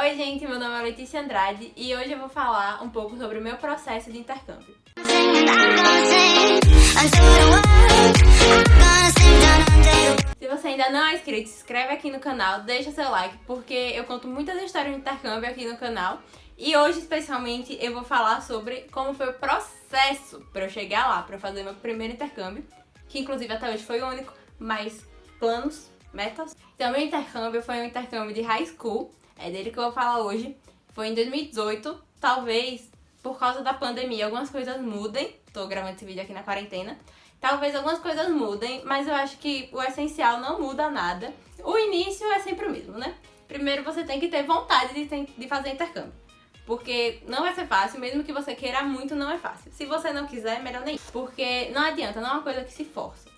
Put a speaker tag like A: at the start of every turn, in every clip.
A: Oi gente, meu nome é Letícia Andrade e hoje eu vou falar um pouco sobre o meu processo de intercâmbio. Se você ainda não é inscrito, se inscreve aqui no canal, deixa seu like, porque eu conto muitas histórias de intercâmbio aqui no canal. E hoje, especialmente, eu vou falar sobre como foi o processo para eu chegar lá, para fazer meu primeiro intercâmbio, que inclusive até hoje foi o único, mas planos, metas. Então, meu intercâmbio foi um intercâmbio de high school, é dele que eu vou falar hoje. Foi em 2018, talvez por causa da pandemia algumas coisas mudem, tô gravando esse vídeo aqui na quarentena. Talvez algumas coisas mudem, mas eu acho que o essencial não muda nada. O início é sempre o mesmo, né? Primeiro você tem que ter vontade de fazer intercâmbio. Porque não vai ser fácil, mesmo que você queira muito, não é fácil. Se você não quiser, melhor nem ir. Porque não adianta, não é uma coisa que se força.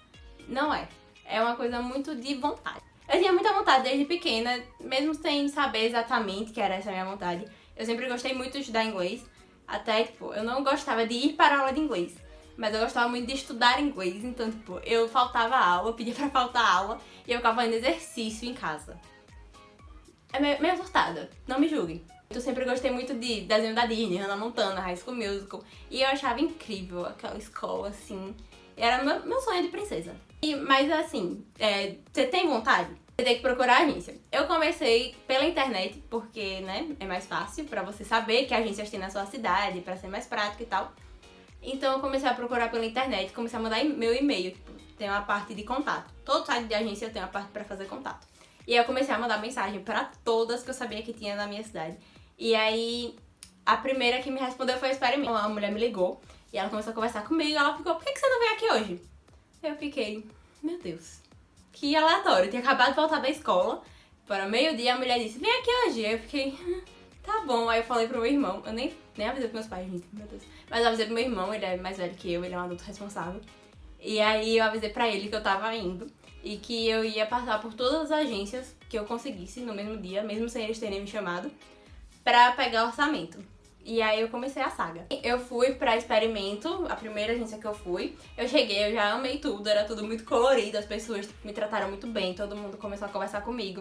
A: Não é. É uma coisa muito de vontade. Eu tinha muita vontade desde pequena, mesmo sem saber exatamente que era essa a minha vontade. Eu sempre gostei muito de estudar inglês. Até, eu não gostava de ir para a aula de inglês. Mas eu gostava muito de estudar inglês. Então, eu faltava aula, eu pedia pra faltar aula. E eu ficava fazendo exercício em casa. É meio surtada, não me julguem. Eu sempre gostei muito de desenho da Disney, Hannah Montana, High School Musical. E eu achava incrível aquela escola, assim. Era meu sonho de princesa. Mas assim, você tem vontade? Você tem que procurar a agência. Eu comecei pela internet, porque, né, é mais fácil pra você saber que agências tem na sua cidade, pra ser mais prático e tal. Então eu comecei a procurar pela internet, comecei a mandar meu e-mail, tem uma parte de contato. Todo site de agência tem uma parte pra fazer contato. E aí eu comecei a mandar mensagem pra todas que eu sabia que tinha na minha cidade. E aí, a primeira que me respondeu foi a Experimento. A mulher me ligou e ela começou a conversar comigo e ela ficou, por que você não veio aqui hoje? Eu fiquei, meu Deus, que aleatório. Eu tinha acabado de voltar da escola, para meio-dia a mulher disse, vem aqui hoje. Aí eu fiquei, tá bom. Aí eu falei pro meu irmão, eu nem avisei pros meus pais, gente, meu Deus. Mas eu avisei pro meu irmão, ele é mais velho que eu, ele é um adulto responsável. E aí eu avisei pra ele que eu tava indo e que eu ia passar por todas as agências que eu conseguisse no mesmo dia, mesmo sem eles terem me chamado, pra pegar orçamento. E aí eu comecei a saga. Eu fui pra Experimento, a primeira agência que eu fui. Eu cheguei, eu já amei tudo, era tudo muito colorido, as pessoas me trataram muito bem, todo mundo começou a conversar comigo.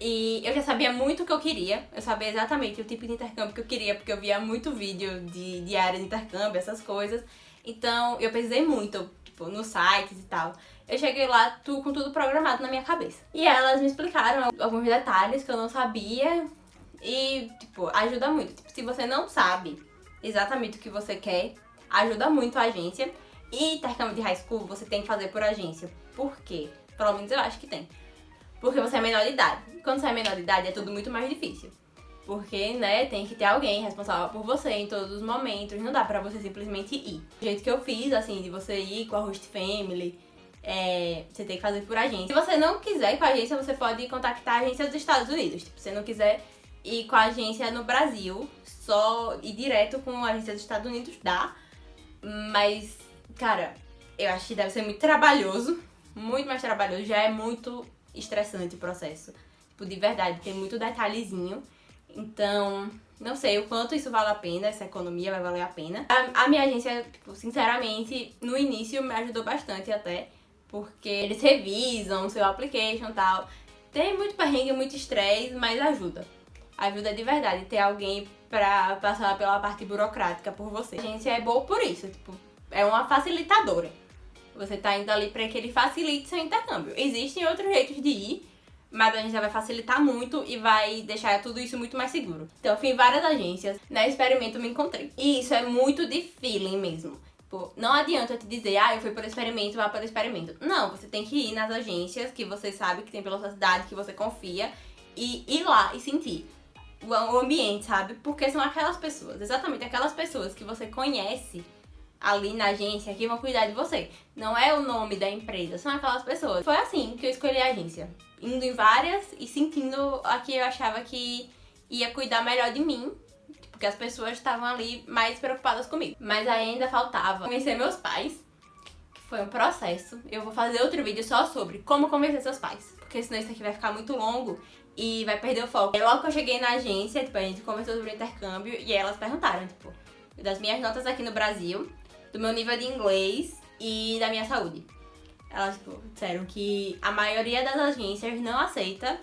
A: E eu já sabia muito o que eu queria, eu sabia exatamente o tipo de intercâmbio que eu queria, porque eu via muito vídeo de área de intercâmbio, essas coisas. Então eu pesquisei muito, nos sites e tal. Eu cheguei lá com tudo programado na minha cabeça. E elas me explicaram alguns detalhes que eu não sabia. E, ajuda muito. Se você não sabe exatamente o que você quer, ajuda muito a agência. E intercâmbio de high school você tem que fazer por agência. Por quê? Pelo menos eu acho que tem. Porque você é menor de idade. Quando você é menor de idade é tudo muito mais difícil. Porque, né, tem que ter alguém responsável por você em todos os momentos. Não dá pra você simplesmente ir. Do jeito que eu fiz, assim, de você ir com a host family, você tem que fazer por agência. Se você não quiser ir com a agência, você pode contactar a agência dos Estados Unidos. Se você não quiser ir com a agência no Brasil, só ir direto com a agência dos Estados Unidos, dá. Mas, cara, eu acho que deve ser muito trabalhoso. Muito mais trabalhoso. Já é muito estressante o processo. De verdade, tem muito detalhezinho. Então, não sei o quanto isso vale a pena, essa economia vai valer a pena. A minha agência, sinceramente, no início me ajudou bastante até, porque eles revisam o seu application e tal. Tem muito perrengue, muito estresse, mas ajuda. Ajuda de verdade ter alguém pra passar pela parte burocrática por você. A agência é boa por isso, é uma facilitadora. Você tá indo ali pra que ele facilite seu intercâmbio. Existem outros jeitos de ir, mas a agência vai facilitar muito e vai deixar tudo isso muito mais seguro. Então eu fui em várias agências, na Experimento me encontrei. E isso é muito de feeling mesmo. Não adianta eu te dizer, eu fui pelo Experimento, vá pelo Experimento. Não, você tem que ir nas agências que você sabe que tem pela sua cidade, que você confia, e ir lá e sentir o ambiente, sabe? Porque são aquelas pessoas, exatamente aquelas pessoas que você conhece ali na agência que vão cuidar de você. Não é o nome da empresa, são aquelas pessoas. Foi assim que eu escolhi a agência. Indo em várias e sentindo a que eu achava que ia cuidar melhor de mim, porque as pessoas estavam ali mais preocupadas comigo. Mas ainda faltava convencer meus pais, que foi um processo. Eu vou fazer outro vídeo só sobre como convencer seus pais, porque senão isso aqui vai ficar muito longo e vai perder o foco. E logo que eu cheguei na agência, a gente conversou sobre o intercâmbio e elas perguntaram, das minhas notas aqui no Brasil, do meu nível de inglês e da minha saúde. Elas, disseram que a maioria das agências não aceita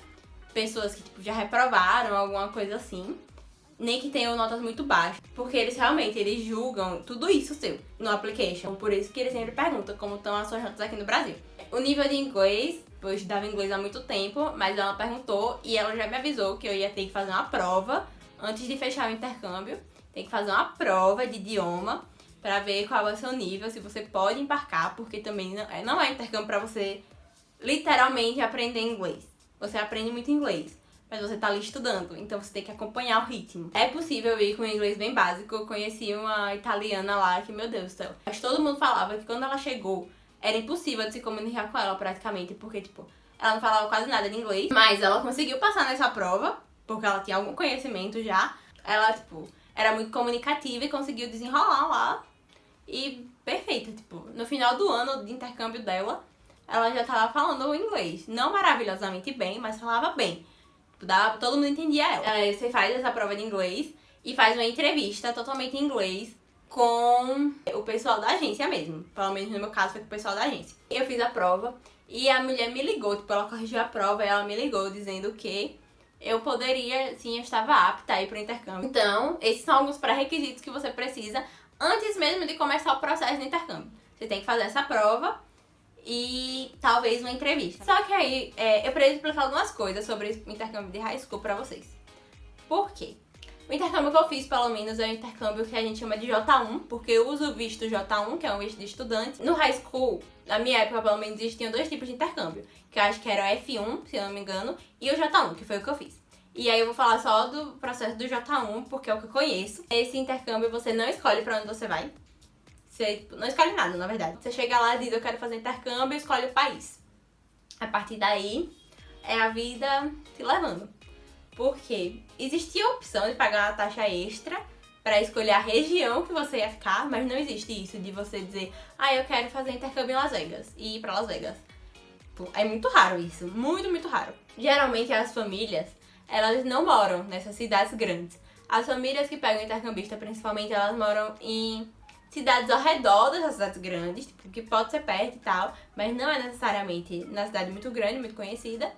A: pessoas que tipo, já reprovaram, alguma coisa assim. Nem que tenham notas muito baixas. Porque eles julgam tudo isso seu no application. Por isso que eles sempre perguntam como estão as suas notas aqui no Brasil. O nível de inglês, eu estudava inglês há muito tempo, mas ela perguntou e ela já me avisou que eu ia ter que fazer uma prova antes de fechar o intercâmbio. Tem que fazer uma prova de idioma pra ver qual é o seu nível, se você pode embarcar, porque também não é intercâmbio pra você literalmente aprender inglês. Você aprende muito inglês, mas você tá ali estudando, então você tem que acompanhar o ritmo. É possível ir com um inglês bem básico. Eu conheci uma italiana lá que, meu Deus do céu, mas todo mundo falava que quando ela chegou, era impossível de se comunicar com ela praticamente, porque, tipo, ela não falava quase nada de inglês, mas ela conseguiu passar nessa prova, porque ela tinha algum conhecimento já. Ela, tipo, era muito comunicativa e conseguiu desenrolar lá. E perfeita, tipo, no final do ano de intercâmbio dela, ela já tava falando o inglês. Não maravilhosamente bem, mas falava bem. Todo mundo entendia ela. Você faz essa prova de inglês e faz uma entrevista totalmente em inglês com o pessoal da agência mesmo. Pelo menos no meu caso foi com o pessoal da agência. Eu fiz a prova e a mulher me ligou, tipo, ela corrigiu a prova e ela me ligou dizendo que eu poderia, sim, eu estava apta a ir pro intercâmbio. Então, esses são alguns pré-requisitos que você precisa antes mesmo de começar o processo de intercâmbio. Você tem que fazer essa prova e talvez uma entrevista. Só que aí, eu preciso explicar algumas coisas sobre o intercâmbio de high school pra vocês. Por quê? O intercâmbio que eu fiz, pelo menos, é um intercâmbio que a gente chama de J1, porque eu uso o visto J1, que é um visto de estudante. No high school, na minha época, pelo menos, existiam dois tipos de intercâmbio, que eu acho que era o F1, se eu não me engano, e o J1, que foi o que eu fiz. E aí eu vou falar só do processo do J1, porque é o que eu conheço. Esse intercâmbio você não escolhe pra onde você vai. Você não escolhe nada, na verdade. Você chega lá e diz, eu quero fazer intercâmbio, e escolhe o país. A partir daí, é a vida te levando. Porque existia a opção de pagar uma taxa extra pra escolher a região que você ia ficar, mas não existe isso de você dizer, eu quero fazer intercâmbio em Las Vegas e ir pra Las Vegas. É muito raro isso, muito, muito raro. Geralmente as famílias, elas não moram nessas cidades grandes. As famílias que pegam intercambista, principalmente, elas moram em cidades ao redor dessas cidades grandes, tipo, que pode ser perto e tal, mas não é necessariamente na cidade muito grande, muito conhecida.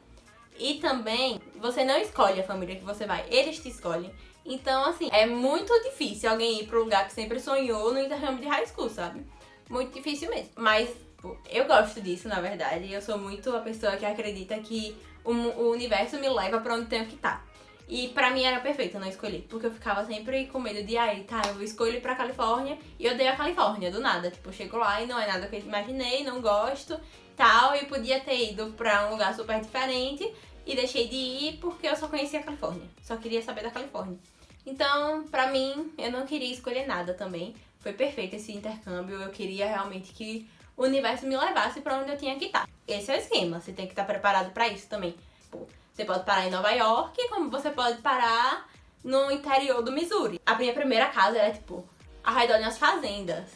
A: E também, você não escolhe a família que você vai, eles te escolhem. Então, assim, é muito difícil alguém ir pro lugar que sempre sonhou no intercâmbio de high school, sabe? Muito difícil mesmo. Mas, pô, eu gosto disso, na verdade. Eu sou muito a pessoa que acredita que o universo me leva pra onde tenho que estar. E pra mim era perfeito não escolher, porque eu ficava sempre com medo de, eu escolho ir pra Califórnia e eu odeio a Califórnia, do nada. Tipo, eu chego lá e não é nada que eu imaginei, não gosto, tal, e podia ter ido pra um lugar super diferente e deixei de ir porque eu só conhecia a Califórnia, só queria saber da Califórnia. Então, pra mim, eu não queria escolher nada também. Foi perfeito esse intercâmbio, eu queria realmente que o universo me levasse pra onde eu tinha que estar. Esse é o esquema, você tem que estar preparado pra isso também. Pô, você pode parar em Nova York, como você pode parar no interior do Missouri. A minha primeira casa era, tipo, ao redor de umas fazendas.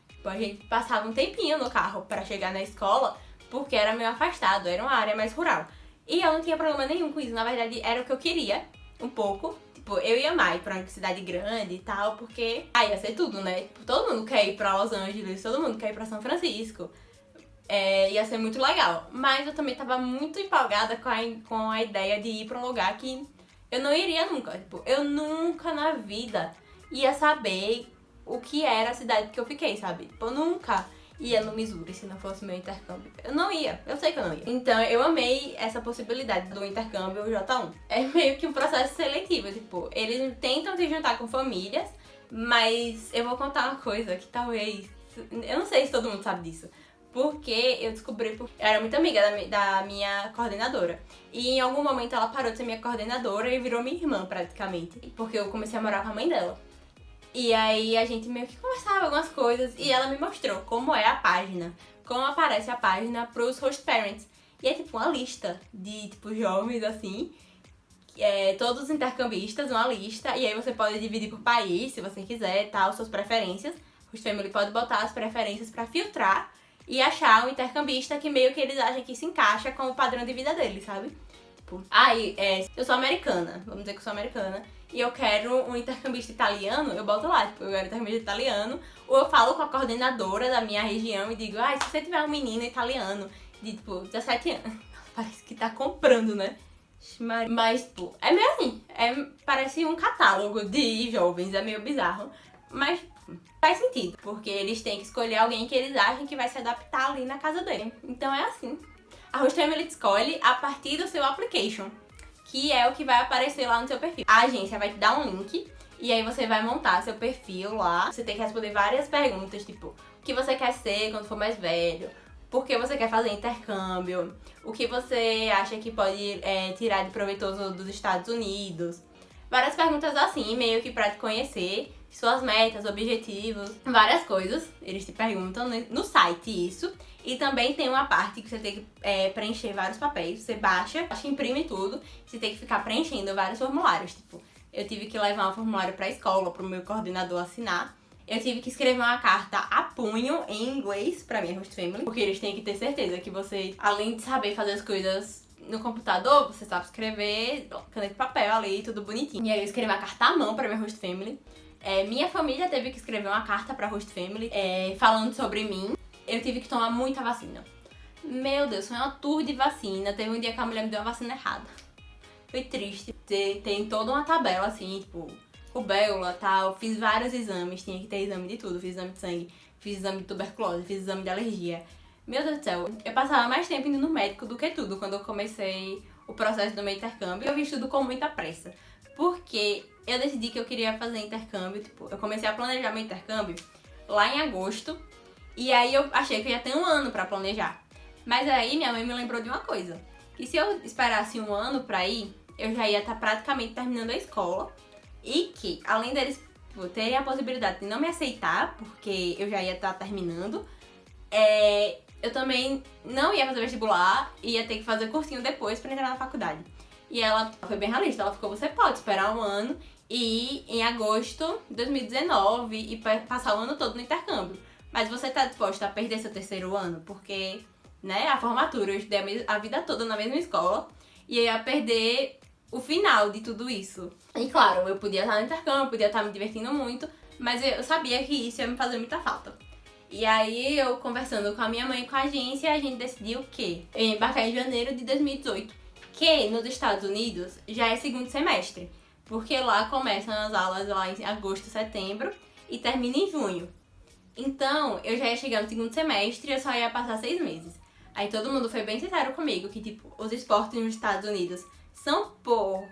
A: Tipo, a gente passava um tempinho no carro pra chegar na escola, porque era meio afastado, era uma área mais rural. E eu não tinha problema nenhum com isso, na verdade era o que eu queria, um pouco. Tipo, eu ia mais pra uma cidade grande e tal, porque ia ser tudo, né? Tipo, todo mundo quer ir pra Los Angeles, todo mundo quer ir pra São Francisco. Ia ser muito legal. Mas eu também tava muito empolgada com a ideia de ir pra um lugar que eu não iria nunca. Tipo, eu nunca na vida ia saber o que era a cidade que eu fiquei, sabe? Tipo, eu nunca ia no Missouri se não fosse meu intercâmbio. Eu não ia, eu sei que eu não ia. Então eu amei essa possibilidade do intercâmbio J1. É meio que um processo seletivo, tipo, eles tentam te juntar com famílias, mas eu vou contar uma coisa que talvez, eu não sei se todo mundo sabe disso, porque eu descobri, porque eu era muito amiga da minha coordenadora. E em algum momento ela parou de ser minha coordenadora e virou minha irmã, praticamente. Porque eu comecei a morar com a mãe dela. E aí a gente meio que conversava algumas coisas e ela me mostrou como é a página, como aparece a página pros host parents. E é tipo uma lista de tipo jovens assim, todos os intercambistas, uma lista, e aí você pode dividir por país, se você quiser, tal, suas preferências. O host family pode botar as preferências pra filtrar e achar um intercambista que meio que eles acham que se encaixa com o padrão de vida deles, sabe? Tipo, eu sou americana, vamos dizer que eu sou americana, e eu quero um intercambista italiano, eu boto lá, tipo, eu quero um intercambista italiano, ou eu falo com a coordenadora da minha região e digo, se você tiver um menino italiano de, tipo, 17 anos, parece que tá comprando, né? Mas, tipo, é meio assim. Parece um catálogo de jovens, é meio bizarro. Mas faz sentido, porque eles têm que escolher alguém que eles acham que vai se adaptar ali na casa dele. Então é assim. A Host Family te escolhe a partir do seu application, que é o que vai aparecer lá no seu perfil. A agência vai te dar um link e aí você vai montar seu perfil lá. Você tem que responder várias perguntas, tipo, o que você quer ser quando for mais velho, por que você quer fazer intercâmbio, o que você acha que pode tirar de proveitoso dos Estados Unidos. Várias perguntas assim, meio que pra te conhecer, suas metas, objetivos, várias coisas. Eles te perguntam no site isso. E também tem uma parte que você tem que preencher vários papéis. Você baixa, imprime tudo. Você tem que ficar preenchendo vários formulários. Tipo, eu tive que levar um formulário pra escola, pro meu coordenador assinar. Eu tive que escrever uma carta a punho em inglês pra minha host family, porque eles têm que ter certeza que você, além de saber fazer as coisas no computador, você sabe escrever, caneta de papel ali, tudo bonitinho. E aí eu escrevi uma carta à mão pra minha host family. Minha família teve que escrever uma carta pra host family falando sobre mim. Eu tive que tomar muita vacina. Meu Deus, foi uma tour de vacina. Teve um dia que a mulher me deu a vacina errada. Foi triste. Tem toda uma tabela assim, tipo, rubéola e tal. Fiz vários exames, tinha que ter exame de tudo. Fiz exame de sangue, fiz exame de tuberculose, fiz exame de alergia. Meu Deus do céu, eu passava mais tempo indo no médico do que tudo quando eu comecei o processo do meu intercâmbio. Eu fiz tudo com muita pressa, porque eu decidi que eu queria fazer intercâmbio. Tipo, eu comecei a planejar meu intercâmbio lá em agosto. E aí eu achei que eu ia ter um ano pra planejar. Mas aí minha mãe me lembrou de uma coisa. Que se eu esperasse um ano pra ir, eu já ia estar praticamente terminando a escola. E que, além deles terem a possibilidade de não me aceitar, porque eu já ia estar terminando, eu também não ia fazer vestibular e ia ter que fazer cursinho depois pra entrar na faculdade. E ela foi bem realista, ela ficou, você pode esperar um ano e ir em agosto de 2019 e passar o ano todo no intercâmbio. Mas você tá disposta a perder seu terceiro ano? Porque, né, a formatura, eu estudei a vida toda na mesma escola e eu ia perder o final de tudo isso. E claro, eu podia estar no intercâmbio, podia estar me divertindo muito, mas eu sabia que isso ia me fazer muita falta. E aí, eu conversando com a minha mãe e com a agência, a gente decidiu que eu ia embarcar em janeiro de 2018, que nos Estados Unidos já é segundo semestre, porque lá começam as aulas lá em agosto, setembro e termina em junho. Então, eu já ia chegar no segundo semestre e eu só ia passar 6 meses. Aí todo mundo foi bem sincero comigo que, tipo, os esportes nos Estados Unidos são por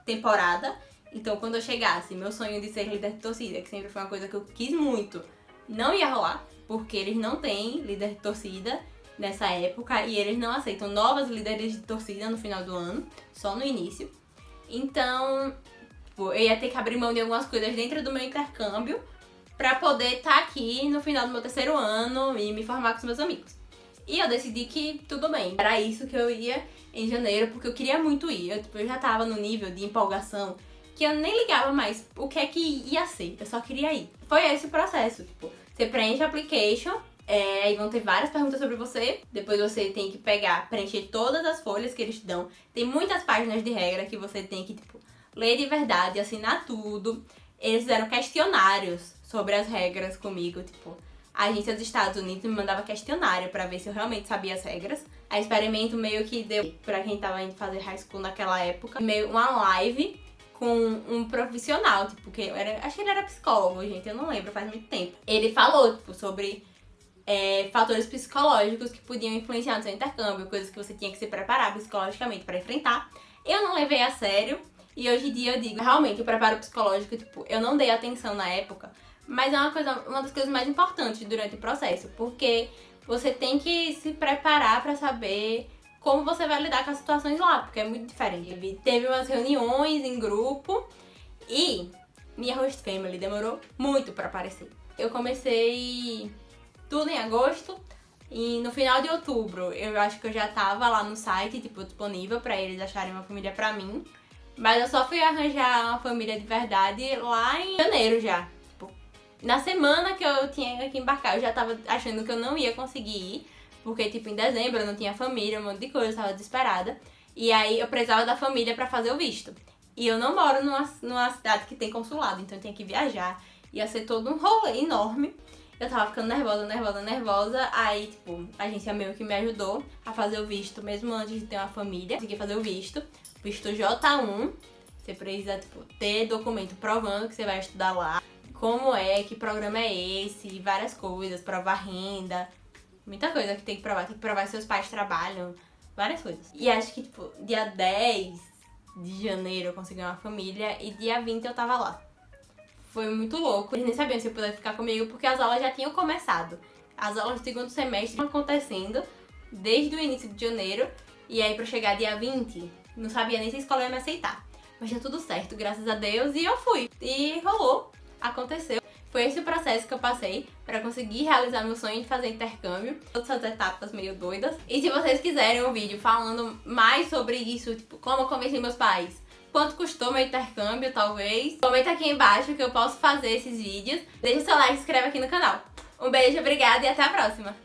A: temporada. Então, quando eu chegasse, meu sonho de ser líder de torcida, que sempre foi uma coisa que eu quis muito, não ia rolar, porque eles não têm líder de torcida nessa época e eles não aceitam novas líderes de torcida no final do ano, só no início. Então, tipo, eu ia ter que abrir mão de algumas coisas dentro do meu intercâmbio pra poder estar aqui no final do meu terceiro ano e me formar com os meus amigos. E eu decidi que tudo bem, era isso que eu ia em janeiro, porque eu queria muito ir. Eu já tava no nível de empolgação que eu nem ligava mais o que é que ia ser, eu só queria ir. Foi esse o processo, tipo, você preenche a application, aí vão ter várias perguntas sobre você, depois você tem que preencher todas as folhas que eles te dão. Tem muitas páginas de regra que você tem que, tipo, ler de verdade, assinar tudo. Eles fizeram questionários sobre as regras comigo, tipo, a agência dos Estados Unidos me mandava questionário pra ver se eu realmente sabia as regras. A Experimento meio que deu pra quem tava indo fazer high school naquela época, meio uma live com um profissional, tipo, acho que ele era psicólogo, gente, eu não lembro, faz muito tempo. Ele falou, tipo, sobre fatores psicológicos que podiam influenciar no seu intercâmbio, coisas que você tinha que se preparar psicologicamente pra enfrentar. Eu não levei a sério. E hoje em dia eu digo, realmente, o preparo psicológico, tipo, eu não dei atenção na época, mas é uma das coisas mais importantes durante o processo, porque você tem que se preparar pra saber como você vai lidar com as situações lá, porque é muito diferente. Teve umas reuniões em grupo e minha host family demorou muito pra aparecer. Eu comecei tudo em agosto e no final de outubro eu acho que eu já tava lá no site, tipo, disponível pra eles acharem uma família pra mim. Mas eu só fui arranjar uma família de verdade lá em janeiro já. Tipo, na semana que eu tinha que embarcar, eu já tava achando que eu não ia conseguir ir. Porque, tipo, em dezembro eu não tinha família, um monte de coisa, eu tava desesperada. E aí eu precisava da família pra fazer o visto. E eu não moro numa cidade que tem consulado, então eu tinha que viajar. Ia ser todo um rolê enorme. Eu tava ficando nervosa. Aí, tipo, a agência meio que me ajudou a fazer o visto, mesmo antes de ter uma família. Consegui fazer o visto J1. Você precisa, tipo, ter documento provando que você vai estudar lá. Como é, que programa é esse, várias coisas, provar renda. Muita coisa que tem que provar que seus pais trabalham, várias coisas. E acho que, tipo, dia 10 de janeiro eu consegui uma família e dia 20 eu tava lá. Foi muito louco. Eles nem sabiam se eu podia ficar comigo porque as aulas já tinham começado. As aulas do segundo semestre estavam acontecendo desde o início de janeiro. E aí, pra chegar dia 20, não sabia nem se a escola ia me aceitar. Mas deu tudo certo, graças a Deus, e eu fui. E rolou, aconteceu. Foi esse o processo que eu passei pra conseguir realizar meu sonho de fazer intercâmbio. Todas essas etapas meio doidas. E se vocês quiserem um vídeo falando mais sobre isso, tipo, como eu convenci meus pais, quanto custou meu intercâmbio, talvez, comenta aqui embaixo que eu posso fazer esses vídeos. Deixa seu like e se inscreve aqui no canal. Um beijo, obrigada e até a próxima!